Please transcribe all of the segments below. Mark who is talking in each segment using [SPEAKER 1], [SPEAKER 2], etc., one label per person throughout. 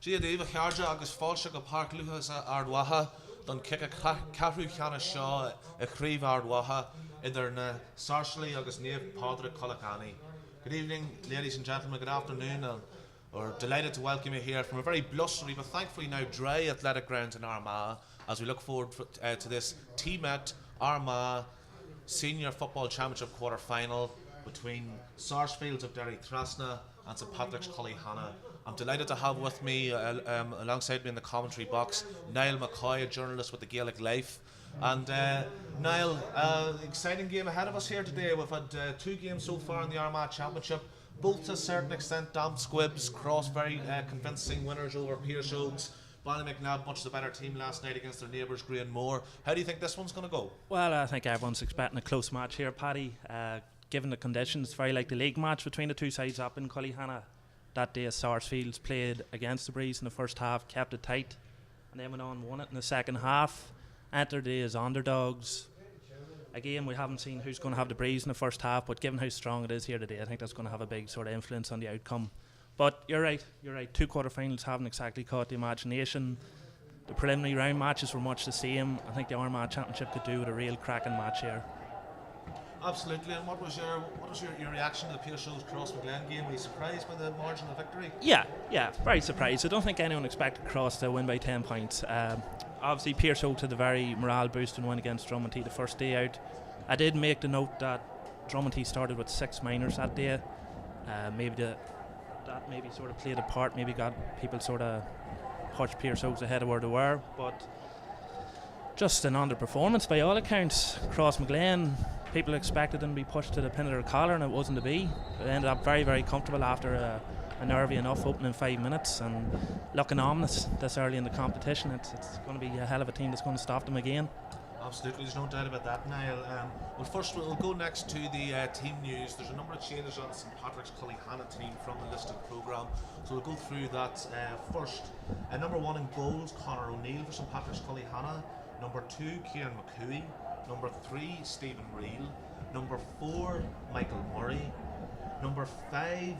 [SPEAKER 1] Gia Dave Harja agus Falshak a Park Lucas Ardwaha don kick a Catru Cana Shaw a Creve Ardwaha in their Sarsfields agus Nave Padre Colacani. Good evening, ladies and gentlemen, good afternoon, and we're delighted to welcome you here from a very blustery but thankfully now dry athletic ground in Armagh as we look forward to this T-Met Armagh Senior Football Championship quarter final between Sarsfields of Derry Thrasna and St Patrick's Cullyhanna. I'm delighted to have with me, alongside me in the commentary box, Niall McCoy, a journalist with the Gaelic Life. And Niall, exciting game ahead of us here today. We've had 2 games so far in the Armagh Championship, both to a certain extent damp squibs, cross very convincing winners over Pearse Oaks. Ballymacnab, much the better team last night against their neighbours Greenmore. How do you think this one's going to go? Well,
[SPEAKER 2] I think everyone's expecting a close match here, Paddy. Given the conditions, very like the league match between the two sides up in Cullyhanna. That day Sarsfields played against the breeze in the first half, kept it tight, and then went on and won it in the second half. Entered the as underdogs. Again, we haven't seen who's going to have the breeze in the first half, but given how strong it is here today, I think that's going to have a big sort of influence on the outcome. But you're right. 2 quarterfinals haven't exactly caught the imagination. The preliminary round matches were much the same. I think the Armagh Championship could do with a real cracking match here.
[SPEAKER 1] Absolutely. And what was your reaction to the Pearse Oaks Cross McGlen game? Were you surprised by the margin of victory?
[SPEAKER 2] Yeah, very surprised. I don't think anyone expected Cross to win by 10 points. Obviously Pearse Oaks had a very morale boosting win against Drummondty the first day out. I did make the note that Drummondty started with 6 minors that day. That maybe sort of played a part, maybe got people sort of pushed Pearse Oaks ahead of where they were, but just an underperformance by all accounts. Cross McGlen, people expected them to be pushed to the pin of their collar, and it wasn't to be. It ended up very, very comfortable after a nervy enough opening 5 minutes, and looking ominous this early in the competition. It's going to be a hell of a team that's going to stop them again.
[SPEAKER 1] Absolutely, there's no doubt about that, Niall. Well, first we'll go next to the team news. There's a number of changes on St Patrick's Cullyhanna team from the listed programme, so we'll go through that first. Number 1 in goals, Conor O'Neill for St Patrick's Cullyhanna. Number 2, Kieran McCooey. Number 3, Stephen Reel. Number 4, Michael Murray. Number 5,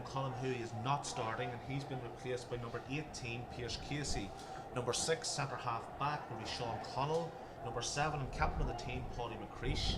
[SPEAKER 1] Colin Huey is not starting, and he's been replaced by number 18, Pierce Casey. Number 6, centre half back will be Sean Connell. Number 7, captain of the team, Paddy McCreesh.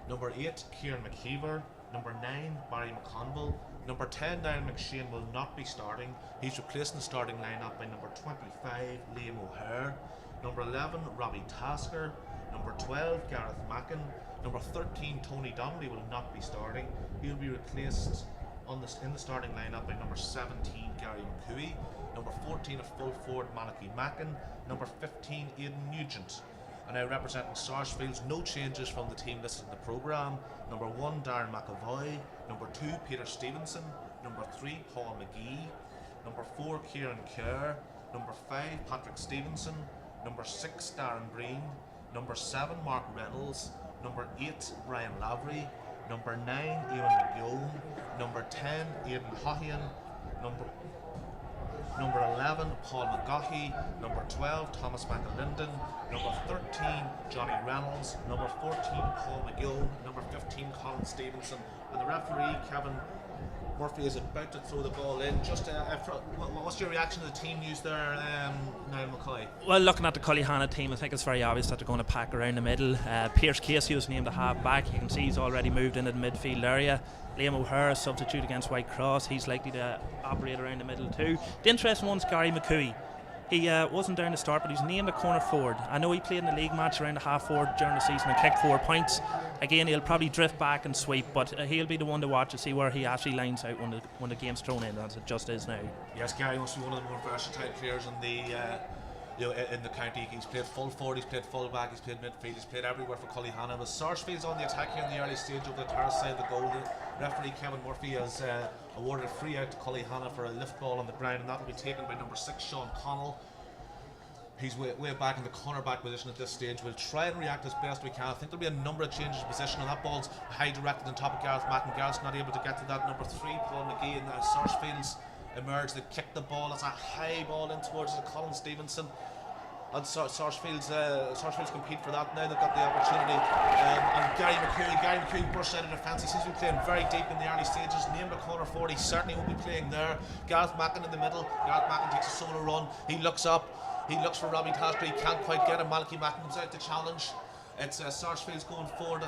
[SPEAKER 1] Number 8, Kieran McKeever. Number 9, Barry McConville. Number 10, Niall McShane will not be starting. He's replaced in the starting lineup by number 25, Liam O'Hare. Number 11, Robbie Tasker. Number 12, Gareth Mackin. Number 13, Tony Donnelly will not be starting. He'll be replaced in the starting lineup by number 17, Gary McCooey. Number 14, a full forward, Malachy Mackin. Number 15, Aidan Nugent. And now representing Sarsfields, no changes from the team listed in the programme. Number 1, Darren McAvoy. Number 2, Peter Stevenson. Number 3, Paul McGee. Number 4, Kieran Kerr. Number 5, Patrick Stevenson. Number 6, Darren Breen. Number 7, Mark Reynolds. Number 8, Brian Lavery. Number 9, Ewan McGill. Number 10, Aidan Hohian. Number 11, Paul McGaughey. Number 12, Thomas McAlinden. Number 13, Johnny Reynolds. Number 14, Paul McGill. Number 15, Colin Stevenson. And the referee, Kevin Murphy, is about to throw the ball in. Just what's your reaction to the team news there, Niall McCoy?
[SPEAKER 2] Well, looking at the Cullyhanna team, I think it's very obvious that they're going to pack around the middle. Pierce Casey was named a half back. You can see he's already moved into the midfield area. Liam O'Hare, substitute against White Cross, he's likely to operate around the middle too. The interesting one's Gary McCooey. He wasn't down to start, but he's named a corner forward. I know he played in the league match around the half forward during the season and kicked 4 points. Again, he'll probably drift back and sweep, but he'll be the one to watch to see where he actually lines out when the game's thrown in, as it just is now.
[SPEAKER 1] Yes, Gary must be one of the more versatile players in the county. He's played full forward, he's played full back, he's played midfield, he's played everywhere for Cullyhanna. With Sarsfields on the attack here in the early stage of the terrace side of the goal, the referee Kevin Murphy has awarded a free out to Cullyhanna for a lift ball on the ground, and that will be taken by number 6, Sean Connell. He's way back in the cornerback position at this stage. We'll try and react as best we can. I think there'll be a number of changes of position, and that ball's high directed on top of Gareth Mackin. Gareth's not able to get to that. Number 3, Paul McGee, and now Sarsfields emerged. They kicked the ball. It's a high ball in towards Colin Stevenson. and Sarsfields compete for that now. They've got the opportunity. And Gary McCreary bursts out of defence. He seems to be playing very deep in the early stages. Named a corner forward, he certainly won't be playing there. Gareth Mackin in the middle. Gareth Mackin takes a solo run. He looks up. He looks for Robbie Tasker. He can't quite get him. Malachy Mackin comes out to challenge. It's Sarsfields going forward.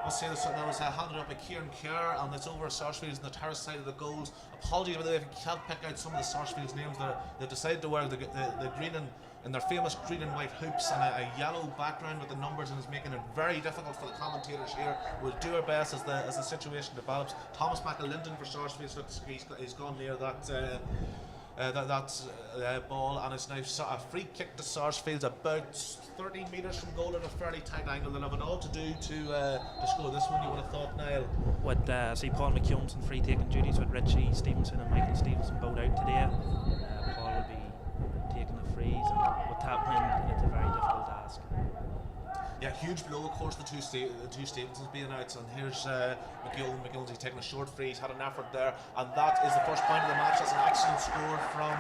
[SPEAKER 1] I'll say this now, was handed up by Kieran Kerr, and it's over Sarsfields on the terrace side of the goals. Apologies by the way if you can't pick out some of the Sarsfields names. They've decided to wear the green and their famous green and white hoops and a yellow background with the numbers, and it's making it very difficult for the commentators here. We'll do our best as the situation develops. Thomas McAlinden for Sarsfields, he's gone near that ball, and it's now a free kick to Sarsfields about 30 metres from goal at a fairly tight angle. They'll have it all to do to score this one, you would have thought, Niall.
[SPEAKER 2] With Paul McKeown's in free taking duties with Richie Stevenson and Michael Stevenson both out today. Paul will be taking the frees, and with that win it's a very difficult task.
[SPEAKER 1] Yeah, huge blow, of course, the two Stevensons being out, and here's McGill's taking a short free. He's had an effort there, and that is the first point of the match. That's an excellent score from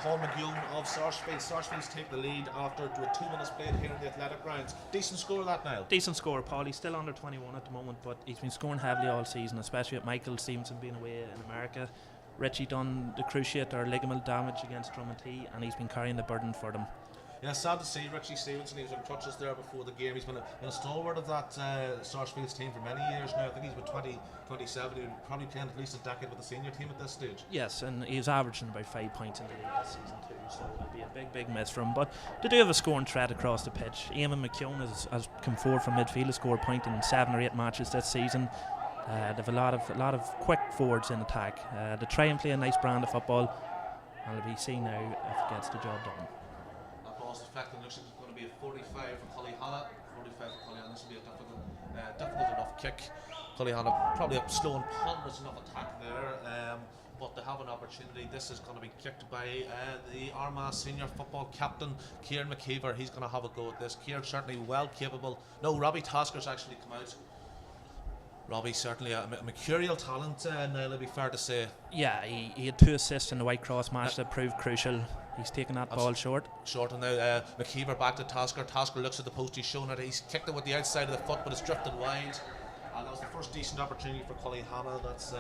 [SPEAKER 1] Paul McGill of Sarsfields. Sarsfields take the lead after 2 minutes played here in the athletic grounds. Decent score, that, Niall?
[SPEAKER 2] Decent score, Paul. He's still under 21 at the moment, but he's been scoring heavily all season, especially with Michael Stevenson being away in America. Richie done the cruciate or ligament damage against Drummond, and he's been carrying the burden for them.
[SPEAKER 1] Yeah, sad to see Richie Stevenson. He was in crutches there before the game. He's been a stalwart of that Sarsfields team for many years now. I think he's about 27. He'll probably playing at least a decade with the senior team at this stage.
[SPEAKER 2] Yes, and he's averaging about 5 points in the league this season too, so it'll be a big miss for him. But they do have a scoring threat across the pitch. Eamon McKeown has come forward from midfield, has scored a point in 7 or 8 matches this season. They've a lot of quick forwards in attack. They try and play a nice brand of football, and it'll be seen now if it gets the job done.
[SPEAKER 1] Effect, looks like it's going to be a 45 for Cullyhanna. 45 for Cullyhanna. This will be a difficult enough kick. Cullyhanna probably a slow and ponderous enough attack there, but they have an opportunity. This is going to be kicked by the Armagh senior football captain Kieran McKeever. He's going to have a go at this. Kieran certainly well capable. No, Robbie Tasker's actually come out. Robbie certainly a mercurial talent, now it'll be fair to say.
[SPEAKER 2] Yeah, he had 2 assists in the White Cross match that proved crucial. He's taken that ball short, and now McKeever back to Tasker. Tasker looks at the post, he's shown it. He's kicked it with the outside of the foot, but it's drifted wide. And that was the first decent opportunity for Cullyhanna. That's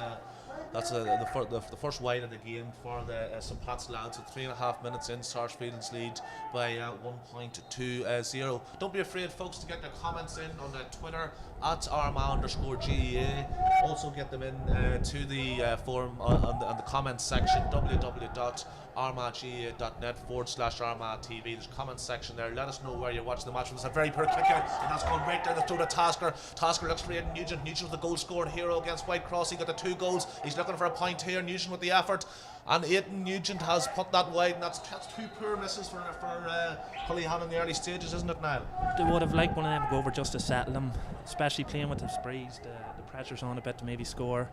[SPEAKER 2] the first wide of the game for the St Pat's lads. With 3.5 minutes in, Sarsfields lead by 1.20. Don't be afraid, folks, to get your comments in on Twitter at armagh_GEA. Also get them in to the forum on the comments section, www.armagh-gaa.net/ArmaghTV. There's a comment section there. Let us know where you're watching the match. It's a very poor kick out, and that's gone right down the throat of Tasker. Tasker looks for Aidan Nugent. Nugent with the goal scoring hero against White Cross. He got the 2 goals. He's looking for a point here. Nugent with the effort, and Aidan Nugent has put that wide, and that's 2 poor misses for Cullyhanna in the early stages, isn't it, Niall? They would have liked one of them to go over just to settle them, especially playing with the sprees. The pressure's on a bit to maybe score.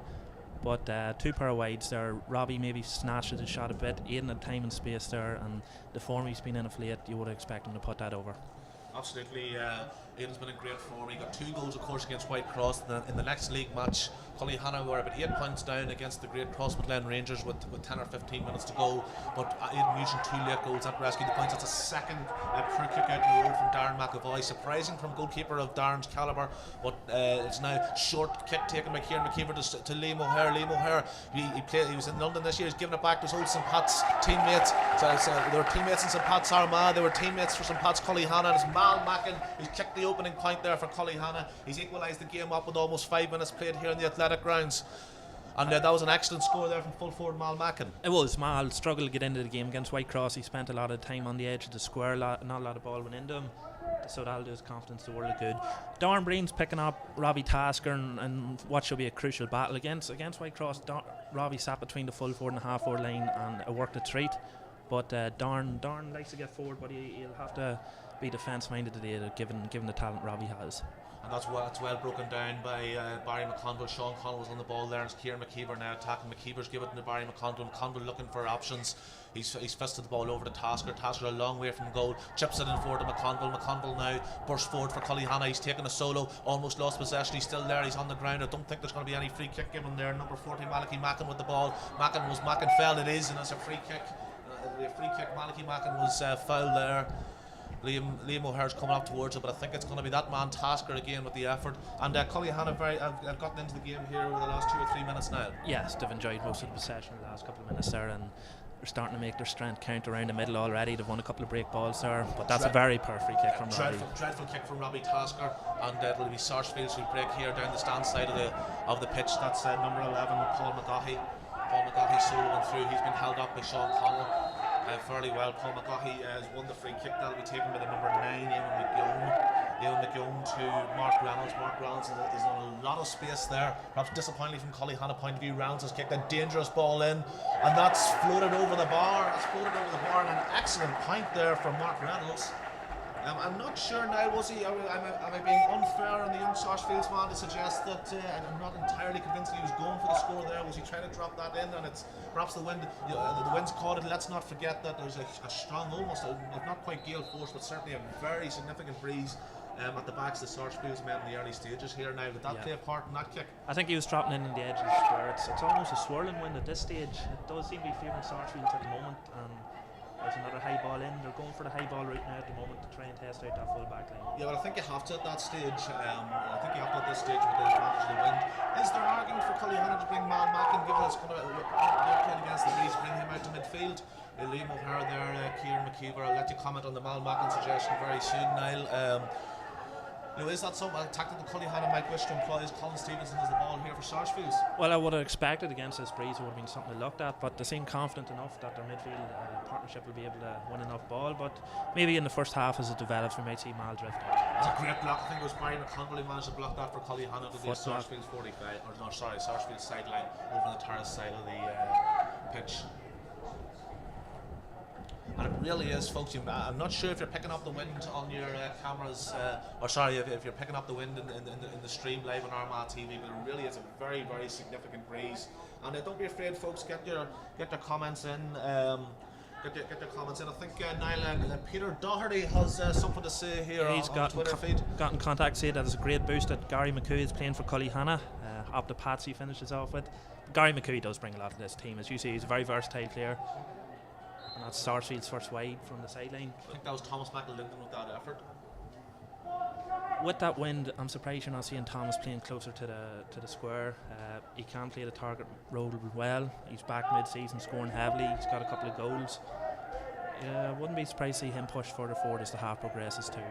[SPEAKER 2] But 2 pair of wides there. Robbie maybe snatched the shot a bit. Aidan had time and space there, and the form he's been in of late, you would expect him to put that over.
[SPEAKER 1] Absolutely, Aidan's been in great form. He got 2 goals, of course, against White Cross. In the next league match, Cullyhanna were about 8 points down against the great Crossmaglen Rangers with 10 or 15 minutes to go. But Aidan Nugent 2 late goals that rescued the points. That's a second poor kick out in a row from Darren McAvoy. Surprising from goalkeeper of Darren's calibre, but it's now short kick taken by Kieran McKeever to Liam O'Hare. Liam O'Hare, he was in London this year. He's given it back to his old St Pat's teammates. So they were teammates in St Pat's Armagh. They were teammates for St Pat's Cullyhanna. And it's Mal Mackin who's kicked the opening point there for Cullyhanna. He's equalised the game up with almost 5 minutes played here in the athletic grounds. And that was an excellent score there from full forward Mal Mackin.
[SPEAKER 2] It was. Mal struggled to get into the game against White Cross. He spent a lot of time on the edge of the square, not a lot of ball went into him, so that'll do his confidence the world of good. Darren Breen's picking up Robbie Tasker and what should be a crucial battle against White Cross. Robbie sat between the full forward and the half forward line, and it worked a treat. But Darren likes to get forward, but he'll have to be defence minded today, given the talent Robbie has.
[SPEAKER 1] And that's well broken down by Barry McConville. Sean Connell was on the ball there, and it's Kieran McKeever now attacking. McKeever's given it to Barry McConville. McConville looking for options. He's fisted the ball over to Tasker. Tasker a long way from goal, chips it in forward to McConville. McConville now bursts forward for Cullyhanna. He's taken a solo, almost lost possession. He's still there, he's on the ground. I don't think there's going to be any free kick given there. Number 14 Malachy Mackin with the ball. Mackin fell, it is, and it's a free kick. the free kick. Malachy Mackin was fouled there. Liam O'Hare's coming up towards it, but I think it's going to be that man Tasker again with the effort. And Cullyhanna have gotten into the game here over the last 2 or 3 minutes now.
[SPEAKER 2] Yes, they've enjoyed most of the possession in the last couple of minutes there, and they're starting to make their strength count around the middle already. They've won a couple of break balls there, but that's a very poor free kick from Robbie.
[SPEAKER 1] Dreadful kick from Robbie Tasker, and it'll be Sarsfields who break here down the stand side of the pitch. That's number 11, Paul McGaughey. Paul McGaughey soloing through. He's been held up by Sean Connell fairly well. Paul McGaughey has won the free kick. That'll be taken by the number 9, Ewan McGeown to Mark Reynolds. Mark Reynolds is on a lot of space there. Perhaps disappointingly from Cullyhanna point of view. Reynolds has kicked a dangerous ball in, and that's floated over the bar. And an excellent point there from Mark Reynolds. I'm not sure now, am I being unfair on the young Sarsfields man to suggest that I'm not entirely convinced he was going for the score there? Was he trying to drop that in, and it's perhaps the wind's caught it? Let's not forget that there's a strong, almost if not quite gale force, but certainly a very significant breeze at the backs of the Sarsfields men in the early stages here now. Did that play a part in that kick?
[SPEAKER 2] I think he was dropping in the edge of the square. It's almost a swirling wind at this stage. It does seem to be favouring Sarsfields at the moment, and there's another high ball in. They're going for the high ball route now at the moment to try and test out that full back line.
[SPEAKER 1] Yeah, well, I think you have to at that stage. I think you have to at this stage with the advantage of the wind. Is there an argument for Cullyhanna to bring Mal Mackin, given it's going to playing against the breeze, bring him out to midfield? Liam O'Hare there, Kieran McKeever. I'll let you comment on the Mal Mackin suggestion very soon, Niall. Is that something a tactic that Cullyhanna might wish to employ as Colin Stevenson has the ball here for Sarsfields?
[SPEAKER 2] Well, I would have expected against this breeze it would have been something to look at, but they seem confident enough that their midfield partnership will be able to win enough ball. But maybe in the first half as it develops we might see Mal drift out.
[SPEAKER 1] It's a great block. I think it was Barry McConville who managed to block that for Cullyhanna to the Sarsfields 45, Sarsfields sideline over the terrace side of the pitch. And it really is, folks. I'm not sure if you're picking up the wind on your cameras, if you're picking up the wind in the stream live on Armagh TV, but it really is a very, very significant breeze. And don't be afraid, folks. Get your comments in. Get your comments in. I think Niall, Peter Doherty has something to say here. He's on the Twitter feed.
[SPEAKER 2] Got in contact, said that it's a great boost that Gary McCoo is playing for Cullyhanna. Up the Pats he finishes off with. Gary McCoo does bring a lot to this team, as you see. He's a very versatile player. And that's Sarsfield's first wide from the sideline.
[SPEAKER 1] I think that was Thomas McAlinden with that effort.
[SPEAKER 2] With that wind, I'm surprised you're not seeing Thomas playing closer to the square. He can play the target role well. He's back mid-season scoring heavily. He's got a couple of goals. Wouldn't be surprised to see him push further forward as the half progresses too.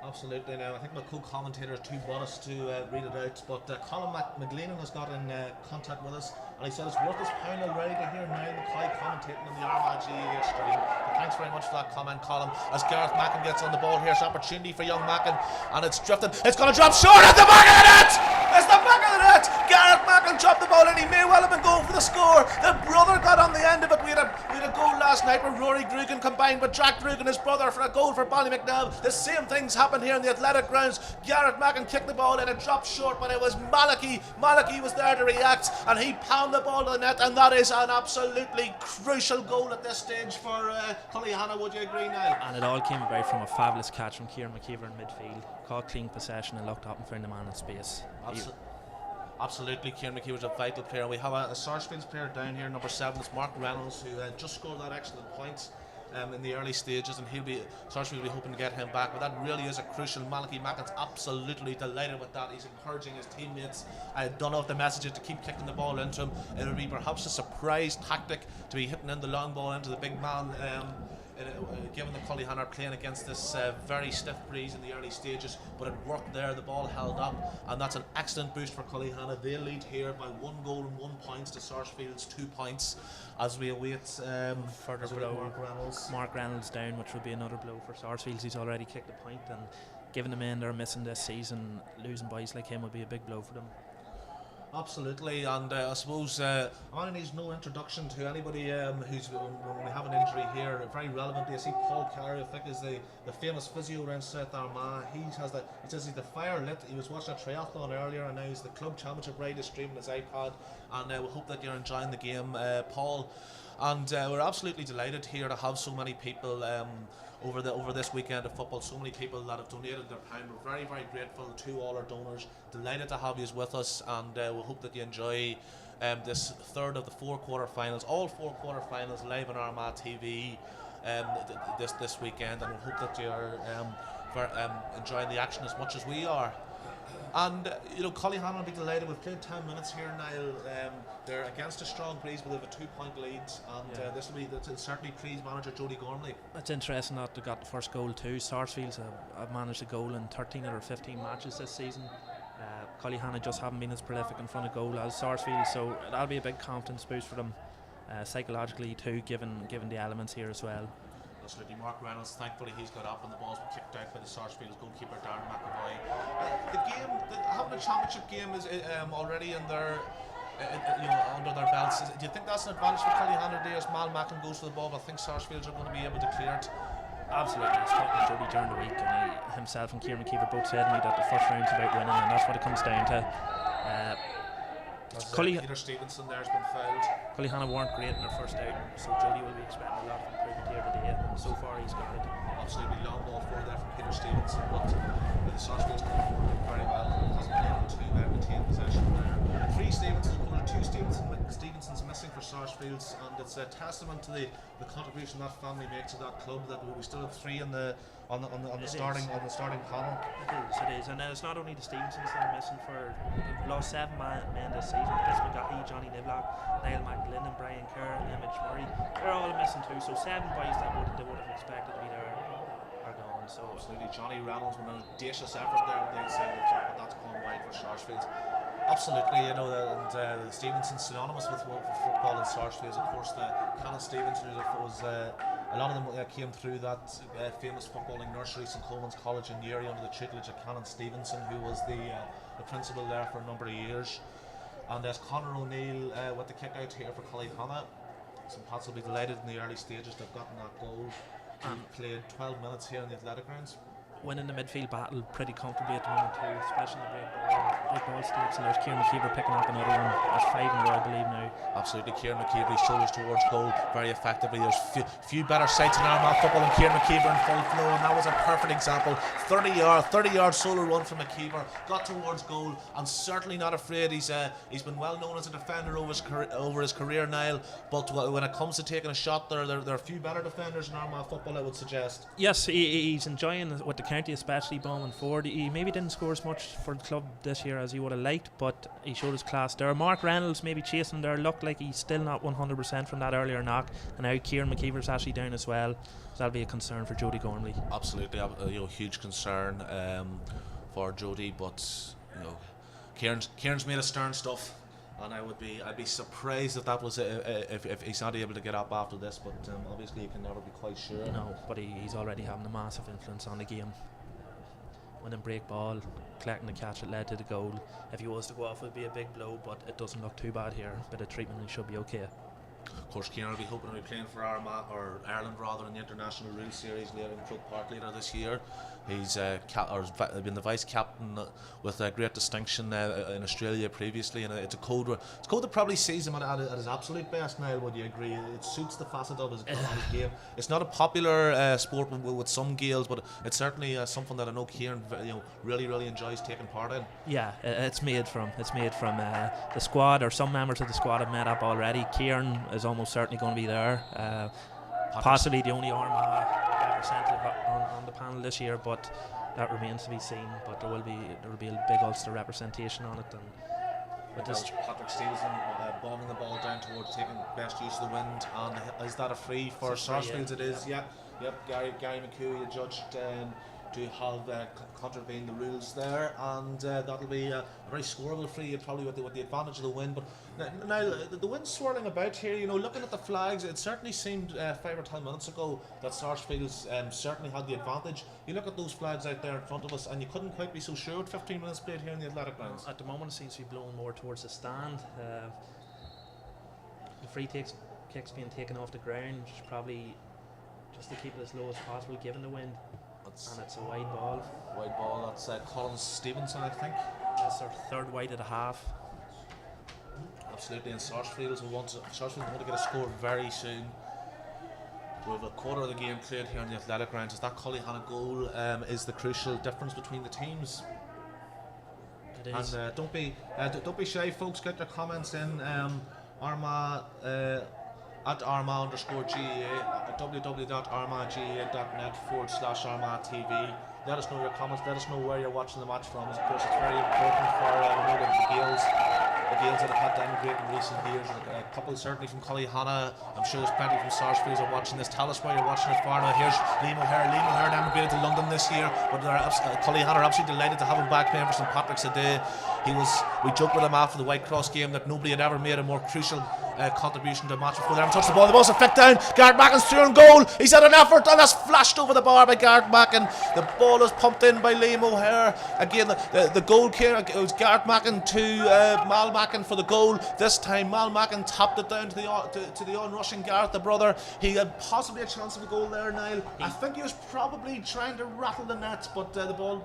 [SPEAKER 1] Absolutely. Now I think my co-commentator is too modest to read it out, but Colin McGlennon has got in contact with us, and he said it's worth his pound already to hear Niall McCoy commentating on the armagh-gaa stream. But thanks very much for that comment, Colin. As Gareth Mackin gets on the ball here, it's an opportunity for young Mackin, and it's drifted. It's going to drop short at the back of the net. It's the back of the net. Gareth Mackin dropped the ball, and he may well have been going for the score. The brother got on the end of it. We had a goal last night where Rory Grugan combined with Jack Grugan, his brother, for a goal for Ballymacnabb. The same things happened here in the athletic grounds. Gareth Mackin kicked the ball and it dropped short, but it was Malachy. Malachy was there to react, and he pounded the ball to the net, and that is an absolutely crucial goal at this stage for Cullyhanna. Would you agree, Niall?
[SPEAKER 2] And it all came about from a fabulous catch from Kieran McKeever in midfield. Caught clean possession and looked up and found the man in space.
[SPEAKER 1] Absolutely, Kieran McKeever was a vital player. We have a Sarsfields player down here, number 7, it's Mark Reynolds, who just scored that excellent point in the early stages, and Sarsfields will be hoping to get him back. But that really is a crucial. Malachy Mackin's absolutely delighted with that. He's encouraging his teammates. I don't know if the message is to keep kicking the ball into him. It would be perhaps a surprise tactic to be hitting in the long ball into the big man. Given the Cullyhanna are playing against this very stiff breeze in the early stages, but it worked there. The ball held up, and that's an excellent boost for Cullyhanna. They lead here by 1 goal and 1 point to Sarsfields 2 points as we await
[SPEAKER 2] further blow. Mark Reynolds down, which will be another blow for Sarsfields. He's already kicked a point, and given the men they're missing this season, losing boys like him would be a big blow for them.
[SPEAKER 1] Absolutely, and I suppose I needs no introduction to anybody who's when we have an injury here. Very relevant. You see Paul Carey, I think, is the famous physio around South Armagh. He says he's the fire lit. He was watching a triathlon earlier, and now he's the club championship ride is streaming his iPad. And we hope that you're enjoying the game, Paul. And we're absolutely delighted here to have so many people over this weekend of football. So many people that have donated their pound. We're very, very grateful to all our donors. Delighted to have you with us, and we'll hope that you enjoy this third of the 4 quarter-finals, all 4 quarter-finals live on Armagh TV this weekend, and we hope that you're enjoying the action as much as we are. And Cullyhanna will be delighted. We've played 10 minutes here, Niall. They're against a strong breeze, but they have a 2-point lead, and this will certainly please manager Jody Gormley.
[SPEAKER 2] It's interesting that they got the first goal too. Sarsfields have managed a goal in 13 out of 15 matches this season. Cullyhanna just haven't been as prolific in front of goal as Sarsfields, so that'll be a big confidence boost for them psychologically too, given the elements here as well.
[SPEAKER 1] Absolutely. Mark Reynolds, thankfully he's got up and the ball's been kicked out by the Sarsfields goalkeeper Darren McAvoy. The game, having a championship game is already in their under their belts. Do you think that's an advantage for Cullyhanna today as Mal Mackin goes to the ball? But I think Sarsfields are going to be able to clear it.
[SPEAKER 2] Absolutely. I was talking to Jody during the week, and himself and Kieran McKeever both said to me that the first round's about winning, and that's what it comes down to.
[SPEAKER 1] Peter Stevenson there's been fouled.
[SPEAKER 2] Cullyhanna weren't great in their first outing, so Jody will be expecting a lot of improvement here today. So far he's got it.
[SPEAKER 1] Absolutely long ball forward there from Peter Stevenson, but the Sarsfields come forward very well. He hasn't been able to retain possession there. 3 Stevensons, 2 Stevensons missing for Sarsfields, and it's a testament to the contribution that family makes to that club that we still have 3 on the starting panel.
[SPEAKER 2] It is, and it's not only the Stevensons that are missing. We've lost 7 men this season. Chris McGahey, Johnny Niblock, Niall McGlynn, Brian Kerr, and Emmett Murray. They're all missing too. So 7 boys that they would have expected to be there are gone. So
[SPEAKER 1] absolutely, Johnny Reynolds with an audacious effort there on the inside of the track, but that's gone wide for Sarsfields. Absolutely, and the Stevenson synonymous with football in Sarsfields. Of course, the Canon Stevenson, was a lot of them came through that famous footballing nursery, St Coleman's College in Newry, under the tutelage of Canon Stevenson, who was the principal there for a number of years. And as Conor O'Neill with the kick out here for Cullyhanna, St Pat's will be delighted in the early stages. They've gotten that goal. Played 12 minutes here in the athletic grounds.
[SPEAKER 2] Winning the midfield battle pretty comfortably at the moment too, especially in the break ball stakes, and there's Kieran McKeever picking up another one. There's 5 in a row, I believe now.
[SPEAKER 1] Absolutely, Kieran McKeever, he shoulders towards goal very effectively. There's few better sights in Armagh football than Kieran McKeever in full flow, and that was a perfect example. 30-yard solo run from McKeever, got towards goal, and certainly not afraid. He's been well known as a defender over his career, Niall, but when it comes to taking a shot, there are a few better defenders in Armagh football, I would suggest.
[SPEAKER 2] Yes, he's enjoying with the county, especially bombing forward. He maybe didn't score as much for the club this year as he would have liked, but he showed his class there. Mark Reynolds maybe chasing there, looked like he's still not 100% from that earlier knock, and now Kieran McKeever's actually down as well, so that'll be a concern for Jody Gormley.
[SPEAKER 1] Absolutely, huge concern for Jody, but Kieran's made of stern stuff, and I'd be surprised if that was if he's not able to get up after this, but obviously you can never be quite sure.
[SPEAKER 2] No, but he's already having a massive influence on the game. Winning break ball, collecting the catch that led to the goal. If he was to go off, it would be a big blow, but it doesn't look too bad here. Bit of treatment and he should be okay.
[SPEAKER 1] Of course, Kieran will be hoping to be playing for Armagh or Ireland rather in the International Rules Series later in Croke Park later this year. He's been the vice captain with great distinction in Australia previously, and it's a code that probably sees him at his absolute best. Niall, would you agree? It suits the facet of his game. It's not a popular sport with some Gaels, but it's certainly something that I know Kieran really enjoys taking part in.
[SPEAKER 2] Yeah, it's made from the squad, or some members of the squad have met up already. Kieran is almost certainly going to be there. Possibly the only Armagh representative on the panel this year, but that remains to be seen. But there will be a big Ulster representation on it. And with this,
[SPEAKER 1] Patrick Stevenson bombing the ball down towards taking best use of the wind, and is that a free for Sarsfields? It is. Yep. Gary McCoo, judged to have contravened the rules there, and that'll be a very scoreable free, probably with the advantage of the wind. But now the wind's swirling about here. Looking at the flags, it certainly seemed 5 or 10 minutes ago that Sarsfields certainly had the advantage. You look at those flags out there in front of us, and you couldn't quite be so sure with 15 minutes played here in the athletic grounds.
[SPEAKER 2] At the moment, it seems to be blowing more towards the stand. The free kicks being taken off the ground, probably just to keep it as low as possible, given the wind. And it's a wide ball.
[SPEAKER 1] Wide ball, that's Colin Stevenson, I think.
[SPEAKER 2] That's their third wide at a half.
[SPEAKER 1] Absolutely, and Sarsfields want to get a score very soon. We have a quarter of the game played here in the athletic grounds. As that Cullyhanna goal is the crucial difference between the teams.
[SPEAKER 2] It is.
[SPEAKER 1] And don't be shy, folks. Get your comments in. Armagh at armagh_gaa, www.armagh-gaa.net/Armagh TV. Let us know your comments. Let us know where you're watching the match from. Of course, it's very important for the Gales that have had to emigrate in recent years. A couple certainly from Cullyhanna. I'm sure there's plenty from Sarsfields are watching this. Tell us where you're watching it for. Now here's Liam O'Hare. Liam O'Hare emigrated to London this year, but Cullyhanna are absolutely delighted to have him back playing for St Patrick's today. We joked with him after the White Cross game that nobody had ever made a more crucial contribution to the match before they haven't touched the ball. The ball's a flick down. Gareth Mackin's through on goal. He's had an effort and that's flashed over the bar by Gareth Mackin. The ball is pumped in by Liam O'Hare. Again, the goal came. It was Gareth Mackin to Mal Mackin for the goal. This time, Mal Mackin tapped it down to the onrushing Gareth, the brother. He had possibly a chance of a goal there, Niall. I think he was probably trying to rattle the net, but the ball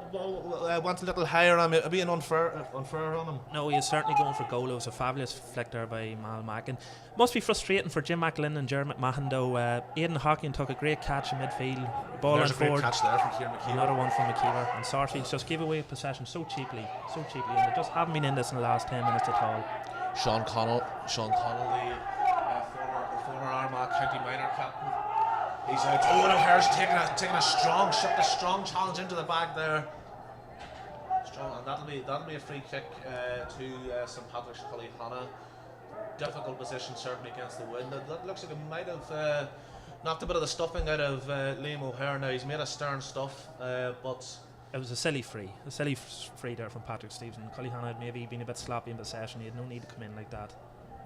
[SPEAKER 1] went a little higher on him, being unfair on him.
[SPEAKER 2] No, he is certainly going for goal. It was a fabulous flick there by Mal Mackin. Must be frustrating for Jim McLean and Jeremy McMahon though. Aidan Hockin took a great catch in midfield. Ball
[SPEAKER 1] There's
[SPEAKER 2] went forward.
[SPEAKER 1] A great catch there from Kieran McKeever.
[SPEAKER 2] Another one from McKeever. And Sarsfields just gave away possession so cheaply. And they just haven't been in this in the last 10 minutes at all.
[SPEAKER 1] Sean Connell, the former Armagh County minor captain. He's out. Oh, and O'Hare's taking a strong challenge into the bag there. And that'll be a free kick to St Patrick's Cullyhanna. Difficult position certainly against the wind. That looks like it might have knocked a bit of the stuffing out of Liam O'Hare. Now he's made a stern stuff, but
[SPEAKER 2] it was a silly free there from Patrick Stevenson. Cullyhanna had maybe been a bit sloppy in possession. He had no need to come in like that.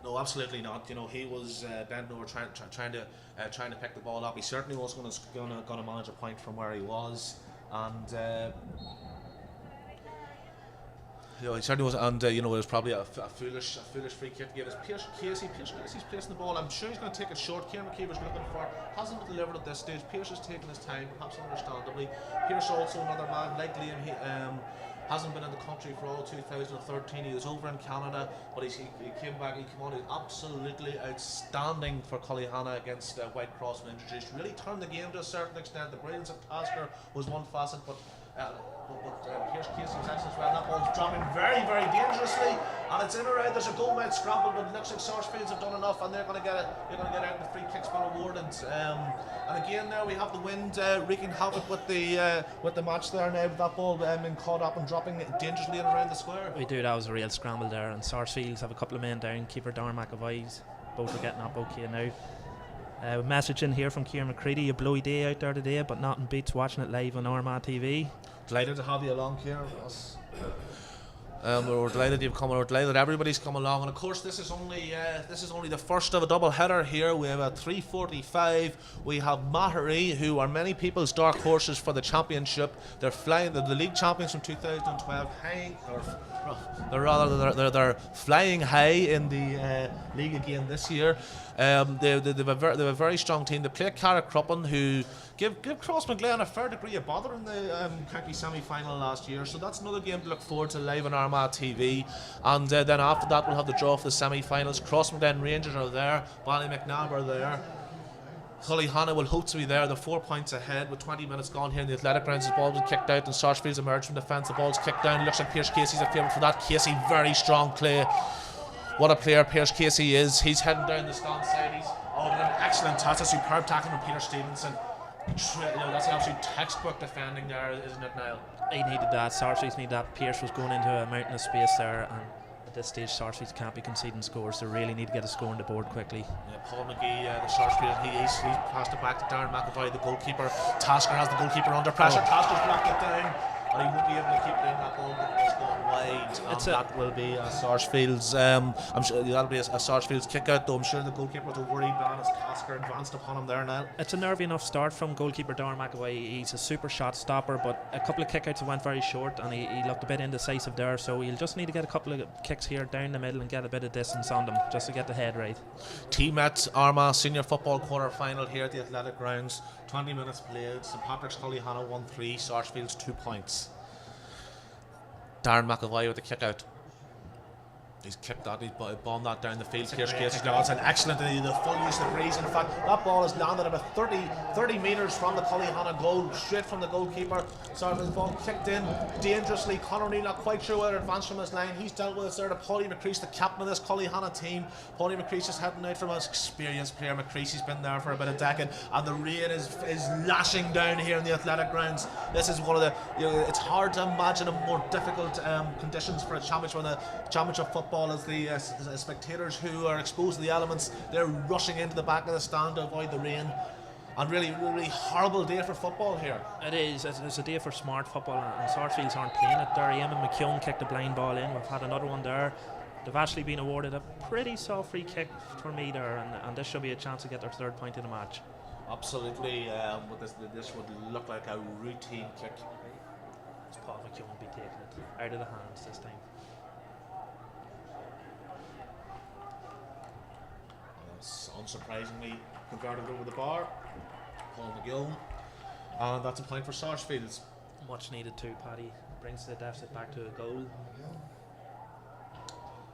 [SPEAKER 1] No, absolutely not. You know, he was bending over trying to pick the ball up. He certainly wasn't going to manage a point from where he was, and. He certainly was, and it was probably a foolish free kick to give us. Pierce Casey's placing the ball. I'm sure he's going to take it short. Kieran McKeever's looking for it. Hasn't delivered at this stage. Pierce is taking his time, perhaps understandably. Pierce also another man like Liam. He hasn't been in the country for all 2013. He was over in Canada, but he came back. He came on. He's absolutely outstanding for Cullyhanna against White Cross when introduced. Really turned the game to a certain extent. The brilliance of Tasker was one facet, but Pierce Casey was excellent as well. That ball's dropping very, very dangerously, and it's in or out. There's a goal mouth scramble, but it looks like Sarsfields have done enough, and they're going to get out. The free kick's been awarded. And again, there we have the wind wreaking havoc with the match there now. With that ball being caught up and dropping dangerously in around the square.
[SPEAKER 2] We do. That was a real scramble there, and Sarsfields have a couple of men down. Keeper Darren McAvoy's both are getting up okay now. Message in here from Kieran McCready. A blowy day out there today, but nothing beats watching it live on Armagh TV.
[SPEAKER 1] Delighted to have you along, Kieran. We're delighted you've come. We're delighted everybody's come along, and of course this is only the first of a double header here. We have at 3:45. We have Mahari, who are many people's dark horses for the championship. They're flying. They're the league champions from 2012. They're flying high in the league again this year. They have a very strong team. They play Carrickcruppen, who give Crossmaglen a fair degree of bother in the county semi-final last year. So that's another game to look forward to live on Armagh TV. And then after that we'll have the draw for the semi-finals. Crossmaglen Rangers are there. Ballymacnab are there. Cullyhanna will hope to be there. They're 4 points ahead with 20 minutes gone here in the athletic grounds. The ball was kicked out and Sarsfields emerged from defence. The ball's kicked down. It looks like Pierce Casey's a favourite for that. Casey, very strong play. What a player Pierce Casey is. He's heading down the stand side. He's an excellent touch. A superb tackle from Peter Stevenson. That's absolute textbook defending there, isn't it, Niall?
[SPEAKER 2] He needed that. Sarsfields needed that. Pierce was going into a mountain of space there, and at this stage Sarsfields can't be conceding scores. They really need to get a score on the board quickly. Yeah,
[SPEAKER 1] Paul McGee, the Sarsfields, he's passed it back to Darren McAvoy, the goalkeeper. Tasker has the goalkeeper under pressure. Tasker's blocked it down, and he won't be able to keep down that ball because it's gone wide. That will be a Sarsfields. I'm sure that'll be a Sarsfields kick out, though. I'm sure the goalkeeper was worried man as Tasker advanced upon him there now.
[SPEAKER 2] It's a nervy enough start from goalkeeper Darren McAvoy. He's a super shot stopper, but a couple of kickouts went very short, and he looked a bit indecisive there. So he'll just need to get a couple of kicks here down the middle and get a bit of distance on them just to get the head right. Team-met
[SPEAKER 1] Armagh Senior Football quarter final here at the Athletic Grounds. 20 minutes played. St Patrick's Cullyhanna 1-3. Sarsfields 2 points. Darren McAvoy with the kick out. He's kicked that, he's bombed that down the field. Pierce Casey's now, it's an excellent, the full use of breeze. In fact, that ball has landed about 30 metres from the Cullyhanna goal, straight from the goalkeeper. Sarsfields ball kicked in dangerously. Conor O'Neill not quite sure whether it advanced from his line. He's dealt with it there to Paulie McCreesh, the captain of this Cullyhanna team. Paulie McCreesh is heading out from his experienced player. McCreesh has been there for about a decade, and the rain is lashing down here in the athletic grounds. This is one of the, it's hard to imagine a more difficult conditions for a championship. When the championship football is the spectators who are exposed to the elements, they're rushing into the back of the stand to avoid the rain. And really horrible day for football here.
[SPEAKER 2] It is. It's a day for smart football, and Sarsfields aren't playing it there. Eamon McKeown kicked a blind ball in. We've had another one there. They've actually been awarded a pretty soft free kick for me there, and this should be a chance to get their 3rd point in the match.
[SPEAKER 1] Absolutely. This would look like a routine kick.
[SPEAKER 2] Paul McKeown will be taking it out of the hands this time.
[SPEAKER 1] Unsurprisingly converted over the bar, Paul McGill, and that's a point for Sarsfields.
[SPEAKER 2] Much needed too, Paddy. Brings the deficit back to a goal.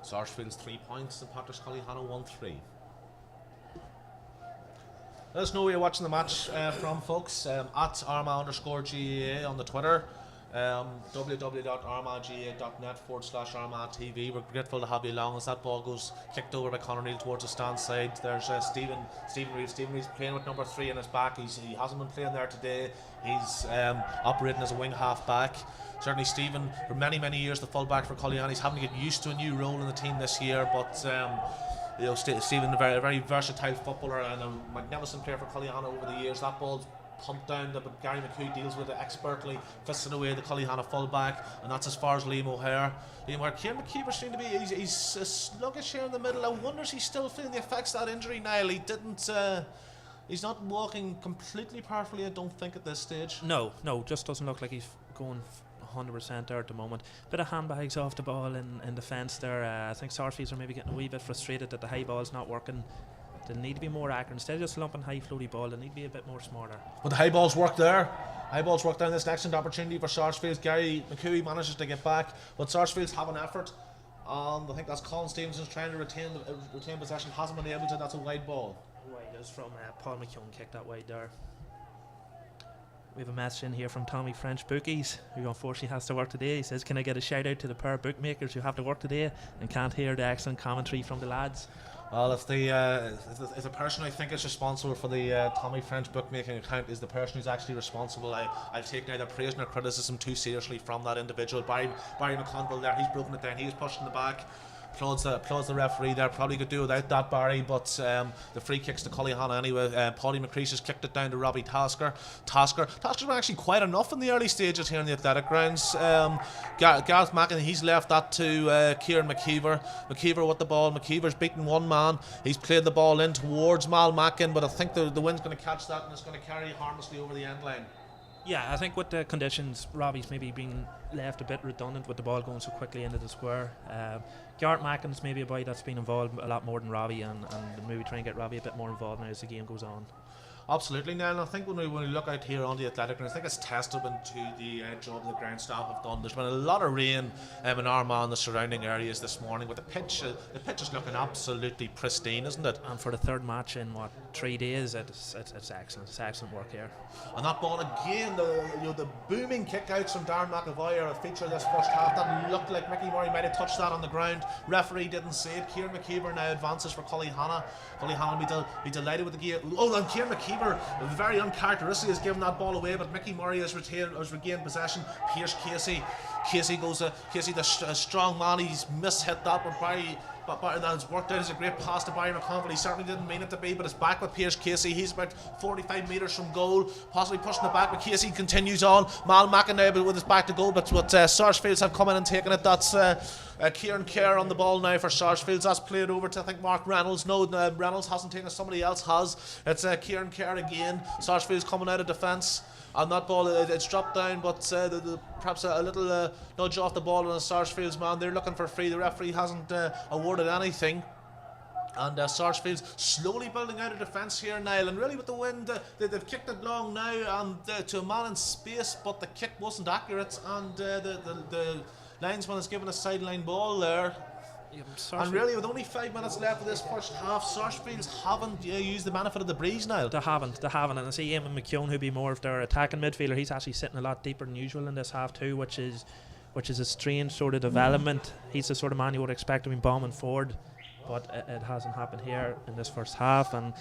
[SPEAKER 1] Sarsfields 3 points and Patrick's Cullyhanna 1-3. Let us know where you're watching the match from, folks. At armagh_gaa on the Twitter. www.armagh-gaa.net/ArmaghTV. We're grateful to have you along as that ball goes kicked over by Conor Neal towards the stand side. There's Stephen Reid. Stephen Reid's playing with number 3 in his back. He hasn't been playing there today. He's operating as a wing half back. Certainly Stephen, for many years the full back for Cullyhanna. He's having to get used to a new role in the team this year, but Stephen, a very versatile footballer and a magnificent player for Cullyhanna over the years. That ball's pumped down, but Gary McHugh deals with it expertly, fisting away the Cullyhanna fullback, and that's as far as Liam O'Hare. Kieran McKeever seemed to be, he's sluggish here in the middle. I wonder if he's still feeling the effects of that injury, Niall. He's not walking completely perfectly, I don't think, at this stage.
[SPEAKER 2] No, just doesn't look like he's going 100% there at the moment. Bit of handbags off the ball in defence there. I think Sarsfields are maybe getting a wee bit frustrated that the high ball's not working. They need to be more accurate. Instead of just lumping high floaty ball, they need to be a bit more smarter.
[SPEAKER 1] But the high balls work there. High balls work down. This an excellent opportunity for Sarsfields. Gary McHugh manages to get back, but Sarsfields have an effort. I think that's Colin Stevenson's trying to retain possession. Hasn't been able to. That's a wide ball.
[SPEAKER 2] Wide is from Paul McKeown, kicked that wide there. We have a message in here from Tommy French Bookies, who unfortunately has to work today. He says, can I get a shout out to the pair of bookmakers who have to work today and can't hear the excellent commentary from the lads?
[SPEAKER 1] Well, if the person I think is responsible for the Tommy French bookmaking account is the person who's actually responsible, I'll take neither praise nor criticism too seriously from that individual. Barry McConville there, he's broken it down, he's pushing the back. Applauds the referee there. Probably could do without that, Barry, but the free kicks to Cullyhanna anyway. Paulie McCreesh has kicked it down to Robbie Tasker. Tasker's been actually quite enough in the early stages here in the athletic grounds. Gareth Mackin, he's left that to Kieran McKeever. McKeever with the ball. McKeever's beaten one man. He's played the ball in towards Mal Mackin, but I think the wind's going to catch that and it's going to carry harmlessly over the end line.
[SPEAKER 2] Yeah, I think with the conditions, Robbie's maybe been left a bit redundant with the ball going so quickly into the square. Garrett Mackin's maybe a boy that's been involved a lot more than Robbie, and maybe try and get Robbie a bit more involved now as the game goes on.
[SPEAKER 1] Absolutely, now, and I think when we look out here on the athletic ground, I think it's testament to the job the ground staff have done. There's been a lot of rain in Armagh and the surrounding areas this morning, but the pitch is looking absolutely pristine, isn't it?
[SPEAKER 2] And for the third match in 3 days, it's excellent. It's excellent work here.
[SPEAKER 1] And that ball again, the booming kickouts from Darren McAvoy are a feature of this first half. That looked like Mickey Murray might have touched that on the ground. Referee didn't see it. Kieran McKeever now advances for Cullyhanna. Cullyhanna will be delighted with the game. Oh, and Kieran McKeever, very uncharacteristic, has given that ball away, but Mickey Murray has regained possession. Pierce Casey the strong man, he's mishit that, but Barry that's worked out as a great pass to Barry McConville. He certainly didn't mean it to be, but it's back with Pierce Casey. He's about 45 metres from goal, possibly pushing it back, but Casey continues on. Mal Mackin now with his back to goal, but Sarsfields have come in and taken it. That's Kieran Kerr on the ball now for Sarsfields. That's played over to, I think, Mark Reynolds. No, Reynolds hasn't taken it, somebody else has. It's Kieran Kerr again. Sarsfields coming out of defence. On that ball, it's dropped down, but perhaps a little nudge off the ball on a Sarsfields man. They're looking for free. The referee hasn't awarded anything. And Sarsfields slowly building out of defence here, Niall. And really with the wind, they've kicked it long now and to a man in space, but the kick wasn't accurate. And the linesman has given a sideline ball there. And really, with only 5 minutes left of this first half, Sarsfields haven't used the benefit of the breeze now.
[SPEAKER 2] They haven't. And I see Eamon McKeown, who'd be more of their attacking midfielder. He's actually sitting a lot deeper than usual in this half too, which is a strange sort of development. He's the sort of man you would expect to be bombing forward, but it hasn't happened here in this first half. And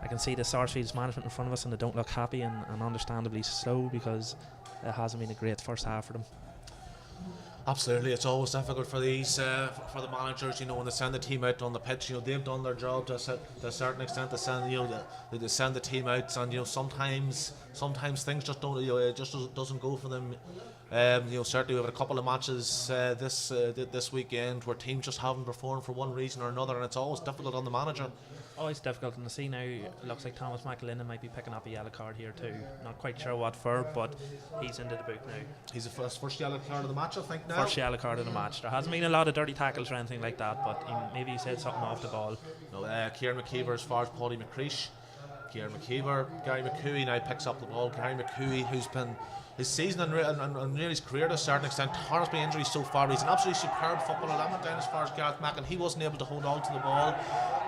[SPEAKER 2] I can see the Sarsfields management in front of us, and they don't look happy, and understandably so, because it hasn't been a great first half for them.
[SPEAKER 1] Absolutely, it's always difficult for these for the managers, when they send the team out on the pitch. They've done their job to a certain extent. To send they send the team out, and sometimes things just don't it just doesn't go for them. Certainly we've had a couple of matches this weekend where teams just haven't performed for one reason or another, and it's always difficult on the manager.
[SPEAKER 2] Always difficult, and I see now it looks like Thomas McAlinnon might be picking up a yellow card here too. Not quite sure what for, but he's into the boot now. He's
[SPEAKER 1] the first yellow card of the match, I think now.
[SPEAKER 2] First yellow card of the match. There hasn't been a lot of dirty tackles or anything like that, but maybe he said something off the ball.
[SPEAKER 1] No, Kieran McKeever as far as Paddy McCreesh. Kieran McKeever, Gary McCooey now picks up the ball. Gary McCooey, who's been his season and really his career to a certain extent torn by injuries so far. He's an absolutely superb footballer. I went down as far as Gareth Mackin. He wasn't able to hold on to the ball,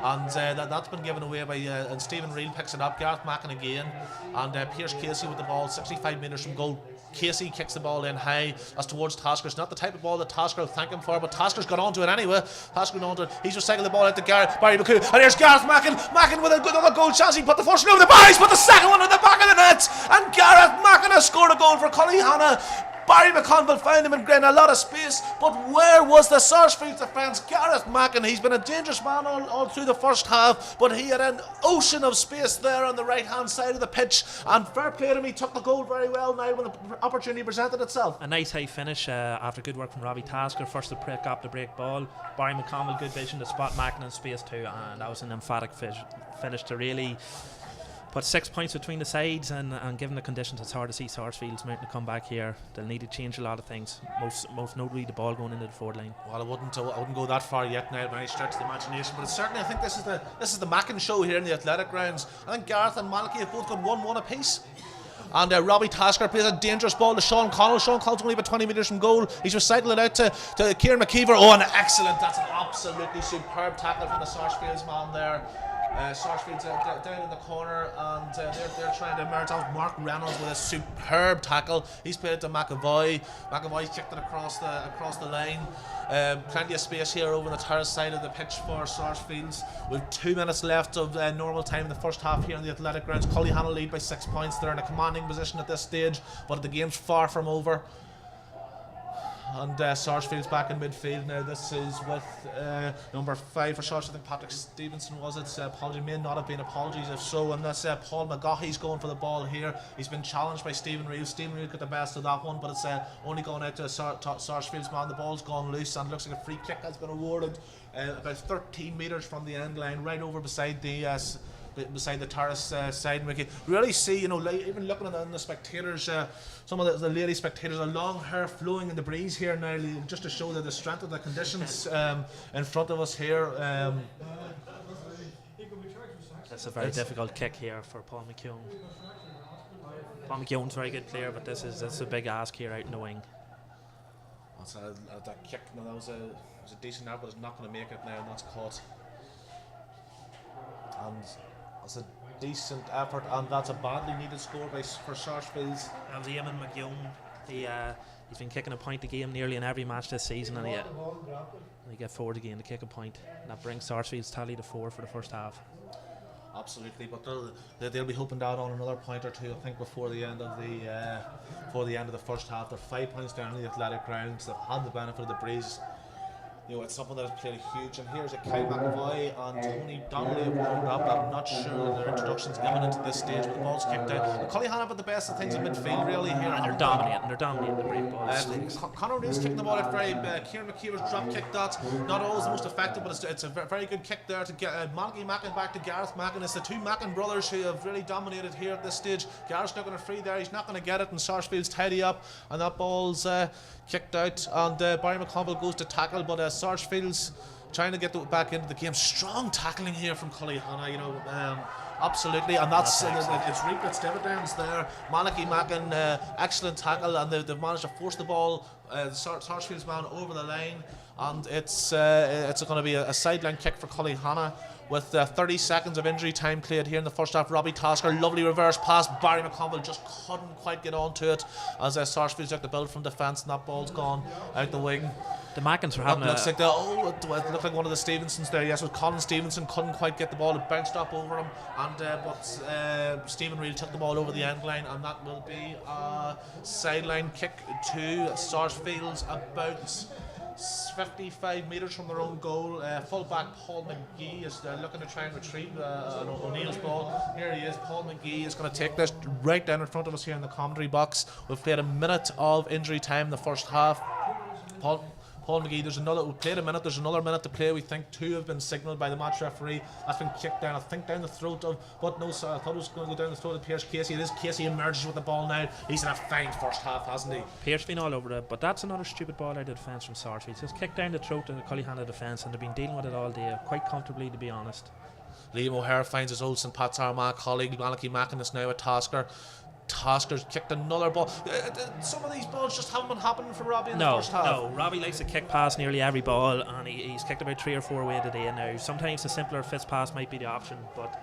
[SPEAKER 1] and that's been given away by and Stephen Reel picks it up. Gareth Mackin again, and Pierce Casey with the ball 65 metres from goal. Casey kicks the ball in high. That's towards Tasker. It's not the type of ball that Tasker will thank him for, but Tasker's got onto it anyway. Tasker got onto it. He's recycled the ball out to Barry McCoo. And here's Gareth Mackin. Mackin with another goal chance. He put the first one over the bar. He's put the second one in the back of the net. And Gareth Mackin has scored a goal for Cullyhanna. Barry McConville found him in a lot of space, but where was the Sarsfields defence? Gareth Mackin, he's been a dangerous man all through the first half, but he had an ocean of space there on the right hand side of the pitch, and fair play to him, he took the goal very well now when the opportunity presented itself.
[SPEAKER 2] A nice high finish after good work from Robbie Tasker. First to break up the break ball. Barry McConville, good vision to spot Mackin in space too, and that was an emphatic finish to really put 6 points between the sides, and given the conditions, it's hard to see Sarsfields mounting to come back here. They'll need to change a lot of things, most notably the ball going into the forward line.
[SPEAKER 1] Well, I wouldn't go that far yet now by any stretch of the imagination, but certainly I think this is the Mackin show here in the athletic grounds. I think Gareth and Malachy have both got 1-1 apiece. And Robbie Tasker plays a dangerous ball to Sean Connell. Sean Connell's only about 20 metres from goal. He's recycled it out to Kieran McKeever. Oh, an excellent, that's an absolutely superb tackle from the Sarsfields man there. Sarsfields down in the corner, and they're trying to emerge out. Mark Reynolds with a superb tackle. He's played it to McAvoy. McAvoy kicked it across the line. Plenty of space here over the terrace side of the pitch for Sarsfields. With 2 minutes left of normal time in the first half here in the athletic grounds. Cullyhanna lead by 6 points. They're in a commanding position at this stage, but the game's far from over. And Sarsfield's back in midfield now. This is with number 5 for Sars. I think Patrick Stevenson was it. Apology may not have been apologies if so. And that's Paul McGaughy's going for the ball here. He's been challenged by Stephen Reel. Stephen Reel got the best of that one, but it's only going out to Sarsfield's man. The ball's gone loose, and it looks like a free kick has been awarded about 13 metres from the end line, right over beside the terrace side. We can really see, even looking at the spectators, some of the lady spectators, a long hair flowing in the breeze here now, just to show the strength of the conditions in front of us here.
[SPEAKER 2] It's a very difficult kick here for Paul McKeown. Paul McKeown's a very good player, but this is a big ask here out in the wing.
[SPEAKER 1] That's that kick. No, that was a decent effort, but it's not going to make it now, and that's caught. And it's a decent effort, and that's a badly needed score for Sarsfields.
[SPEAKER 2] That was Eamon McKeown. He's been kicking a point a game nearly in every match this season, and he get forward again to kick a point, and that brings Sarsfields' tally to 4 for the first half.
[SPEAKER 1] Absolutely, but they'll be hoping down on another point or two, I think, before the end of the first half. They're 5 points down in the athletic grounds. They've had the benefit of the breeze. It's something that has played a huge, and here's a Kyle McAvoy and Tony Donnelly have warmed up. I'm not sure that their introduction's given into this stage, but the ball's kicked out. Cullyhanna have the best of things in midfield really here.
[SPEAKER 2] And they're dominating the break balls.
[SPEAKER 1] Conor Reeves kicking the ball out very Kieran McKeever's drop kick, that's not always the most effective, but it's a very good kick there to get Malachy Mackin back to Gareth Mackin. It's the two Mackin brothers who have really dominated here at this stage. Gareth's not going to free there, he's not going to get it, and Sarsfields tidy up, and that ball's kicked out, and Barry McConville goes to tackle, but Sarsfields trying to get back into the game. Strong tackling here from Cullyhanna, absolutely, and that's it's reaped its dividends there. Malachy Mackin, excellent tackle, and they've managed to force the ball, Sarsfields man over the line, and it's going to be a sideline kick for Cullyhanna with 30 seconds of injury time played here in the first half. Robbie Tasker, lovely reverse pass. Barry McConville just couldn't quite get onto it as Sarsfields took the build from defence, and that ball's gone out the wing.
[SPEAKER 2] The Mackins were having
[SPEAKER 1] it looked like one of the Stevensons there. Yes, it was Colin Stevenson, couldn't quite get the ball. It bounced up over him, and but Stephen Reel took the ball over the end line, and that will be a sideline kick to Sarsfields about 55 metres from their own goal. Fullback Paul McGee is looking to try and retrieve O'Neill's ball. Here he is. Paul McGee is going to take this right down in front of us here in the commentary box. We've played a minute of injury time in the first half. Paul McGee, we played a minute, there's another minute to play. We think 2 have been signalled by the match referee. That's been kicked down, I think down the throat of, but no, sir, I thought it was going to go down the throat of Pierce Casey. It is. Casey emerges with the ball now. He's in a fine first half, hasn't he?
[SPEAKER 2] Pierce been all over it, but that's another stupid ball out of defence from Sarsfields. Just kicked down the throat of the Cullyhanna defence, and they've been dealing with it all day, quite comfortably, to be honest.
[SPEAKER 1] Liam O'Hare finds his old St Pat's Armagh colleague, Malachi Mackin is now a Tasker. Tasker's kicked another ball. Some of these balls just haven't been happening for Robbie in the first half.
[SPEAKER 2] No, Robbie likes to kick past nearly every ball, and he's kicked about 3 or 4 away today now. Sometimes the simpler fist pass might be the option, but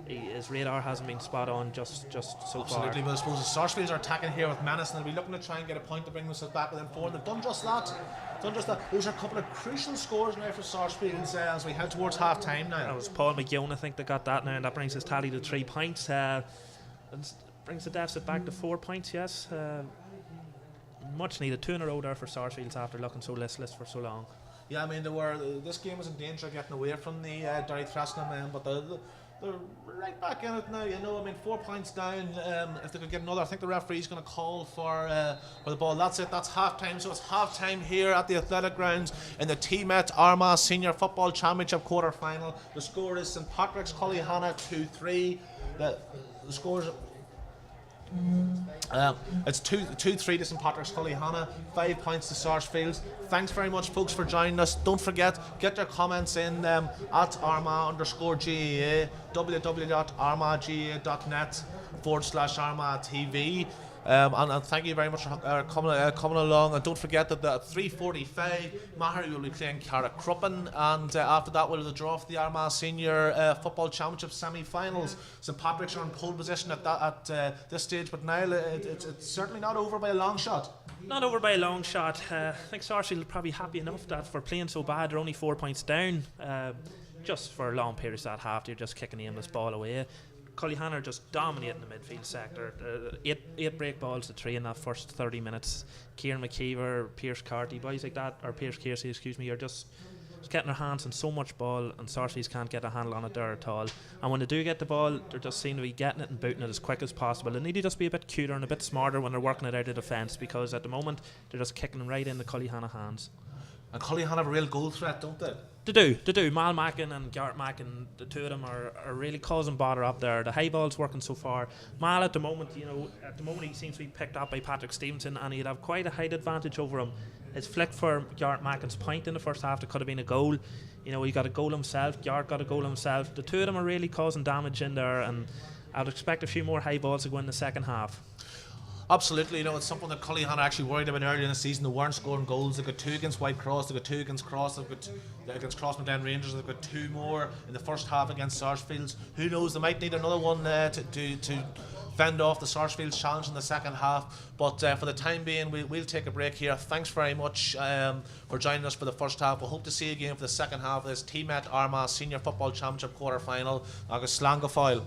[SPEAKER 2] his radar hasn't been spot on just so far.
[SPEAKER 1] Absolutely, but I suppose the Sarsfields are attacking here with menace, and they'll be looking to try and get a point to bring themselves back within 4, and they've done just that. Those are a couple of crucial scores now for Sarsfields as we head towards half time now.
[SPEAKER 2] That was Paul McGeown, I think, that got that now, and that brings his tally to 3 points. Brings the deficit back to 4 points, yes. Much needed. 2 in a row there for Sarsfields after looking so listless for so long.
[SPEAKER 1] Yeah, I mean, this game was in danger of getting away from the Derry Thrasnham men, but they're right back in it now. You know, I mean, 4 points down. If they could get another, I think the referee's going to call for the ball. That's it. That's half time. So it's half time here at the Athletic Grounds in the T-Met Armagh Senior Football Championship quarter final. The score is St Patrick's Cullyhanna 2-3. The score is. It's 2-3 to St Patrick's Cullyhanna, 5 points to Sarsfields. Thanks very much, folks, for joining us. Don't forget, get your comments in at armagh_gaa, www.armagh-gaa.net/armagh-TV. And thank you very much for coming along. And don't forget that at 3:45, Maher will be playing Carrickcruppen, and after that we'll draw for the Armagh Senior Football Championship semi-finals. St Patrick's are in pole position at this stage, but Niall, it's certainly not over by a long shot.
[SPEAKER 2] Not over by a long shot. I think Sarsfield will probably be happy enough that for playing so bad they're only 4 points down. Just for long periods that half, they're just kicking the aimless ball away. Cullyhanna are just dominating the midfield sector. 8 break balls to 3 in that first 30 minutes. Kieran McKeever, Pierce Carty, boys like that, or Pierce Casey, excuse me, are just getting their hands on so much ball, and Sarsfields can't get a handle on it there at all. And when they do get the ball, they just seem to be getting it and booting it as quick as possible. They need to just be a bit cuter and a bit smarter when they're working it out of defence, because at the moment they're just kicking right in the Cullyhanna hands.
[SPEAKER 1] And Cullyhanna have a real goal threat, don't they?
[SPEAKER 2] They do. Mal Mackin and Garrett Mackin, the two of them are really causing bother up there. The high ball's working so far. Mal at the moment he seems to be picked up by Patrick Stevenson, and he'd have quite a height advantage over him. His flick for Garrett Mackin's point in the first half, that could have been a goal. You know, he got a goal himself, Garrett got a goal himself. The two of them are really causing damage in there, and I'd expect a few more high balls to go in the second half.
[SPEAKER 1] Absolutely, you know, it's something that Cullyhanna actually worried about earlier in the season. They weren't scoring goals. They got 2 against Whitecross, they got 2 against Cross, they've got against Crossmaglen Rangers, they've got 2 more in the first half against Sarsfields. Who knows, they might need another one to fend off the Sarsfields challenge in the second half. But for the time being, we'll take a break here. Thanks very much for joining us for the first half. We hope to see you again for the second half of this T-Met Armagh Senior Football Championship quarter final. Agus Slán go fóill.